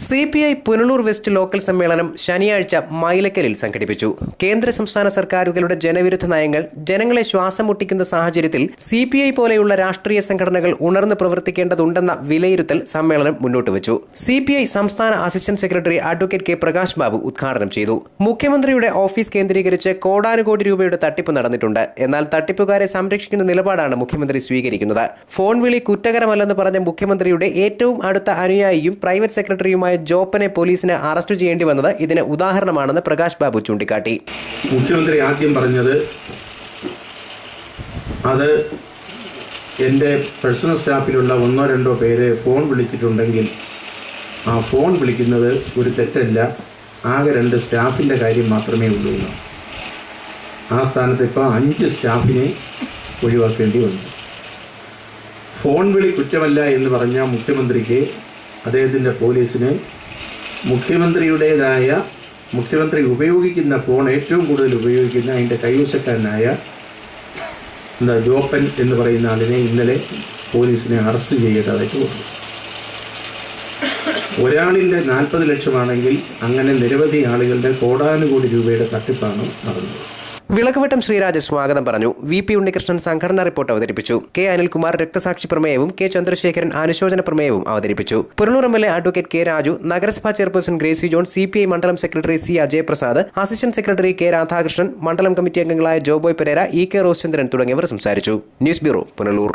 CPI Punalur west local സമ്മേളനം ശനിയാഴ്ച മൈലക്കലിൽ സംഘടിപ്പിച്ചു. കേന്ദ്ര സംസ്ഥാന സർക്കാരുകളുടെ ജനവിരുദ്ധ നയങ്ങൾ ജനങ്ങളെ ശ്വാസം മുട്ടിക്കുന്ന സാഹചര്യത്തിൽ CPI പോലെയുള്ള രാഷ്ട്രീയ സംഘടനകൾ ഉണർന്നു പ്രവർത്തിക്കേണ്ടതുണ്ടെന്ന വിലയിരുത്തൽ സമ്മേളനം മുന്നോട്ട് വെച്ചു. CPI സംസ്ഥാന assistant secretary advocate K Prakash Babu ഉദ്ഘാടനം ചെയ്തു. മുഖ്യമന്ത്രിയുടെ ഓഫീസ് കേന്ദ്രീകരിച്ച് കോടാനുകോടി രൂപയുടെ തട്ടിപ്പ് നടന്നിട്ടുണ്ട്. എന്നാൽ തട്ടിപ്പുകാരെ സംരക്ഷിക്കുന്ന നിലപാടാണ് മുഖ്യമന്ത്രി സ്വീകരിക്കുന്നത്. ഫോൺ വിളി കുറ്റകരമല്ലെന്ന് പറഞ്ഞ മുഖ്യമന്ത്രിയുടെ ഏറ്റവും അടുത്ത അനുയായിയും പ്രൈവറ്റ് സെക്രട്ടറിയും ജോപ്പനെ പോലീസിന് അറസ്റ്റ് ചെയ്യേണ്ടി വന്നത് ഇതിന് ഉദാഹരണമാണെന്ന് പ്രകാശ് ബാബു ചൂണ്ടിക്കാട്ടി. മുഖ്യമന്ത്രി ആദ്യം പറഞ്ഞത് അത് എൻ്റെ പേഴ്സണൽ സ്റ്റാഫിലുള്ള 1-2 പേര് ഫോൺ വിളിച്ചിട്ടുണ്ടെങ്കിൽ ആ ഫോൺ വിളിക്കുന്നത് ഒരു തെറ്റല്ല, ആകെ 2 സ്റ്റാഫിൻ്റെ കാര്യം മാത്രമേ ഉള്ളൂ. ആ സ്ഥാനത്ത് ഇപ്പോൾ 5 സ്റ്റാഫിനെ ഒഴിവാക്കേണ്ടി വന്നു. ഫോൺ വിളി കുറ്റമല്ല എന്ന് പറഞ്ഞ മുഖ്യമന്ത്രിക്ക് അദ്ദേഹത്തിൻ്റെ പോലീസിന് മുഖ്യമന്ത്രി ഉപയോഗിക്കുന്ന ഫോൺ ഏറ്റവും കൂടുതൽ ഉപയോഗിക്കുന്ന അതിൻ്റെ കൈവശക്കാരനായ ജോപ്പൻ എന്ന് പറയുന്ന ആളിനെ ഇന്നലെ പോലീസിനെ അറസ്റ്റ് ചെയ്യേണ്ടതായിട്ട് വന്നു. ഒരാളിൻ്റെ 40 ലക്ഷമാണെങ്കിൽ അങ്ങനെ നിരവധി ആളുകളുടെ കോടാനുകോടി രൂപയുടെ തട്ടിപ്പാണ് നടന്നത്. വിളക്കുവട്ടം ശ്രീരാജ് സ്വാഗതം പറഞ്ഞു. VP ഉണ്ണികൃഷ്ണൻ സംഘടനാ റിപ്പോർട്ട് അവതരിപ്പിച്ചു. K അനിൽകുമാർ രക്തസാക്ഷി പ്രമേയവും K ചന്ദ്രശേഖരൻ അനുശോചന പ്രമേയവും അവതരിപ്പിച്ചു. Punalur MLA advocate K Raju, നഗരസഭാ ചെയർപേഴ്സൺ ഗ്രേസി ജോൺ, CPI മണ്ഡലം secretary C Ajayaprasad, assistant secretary K Radhakrishnan, മണ്ഡലം കമ്മിറ്റി അംഗങ്ങളായ ജോബോയ് പെരേര, EK റോസ്ചന്ദ്രൻ തുടങ്ങിയവർ സംസാരിച്ചു. News bureau, Punalur.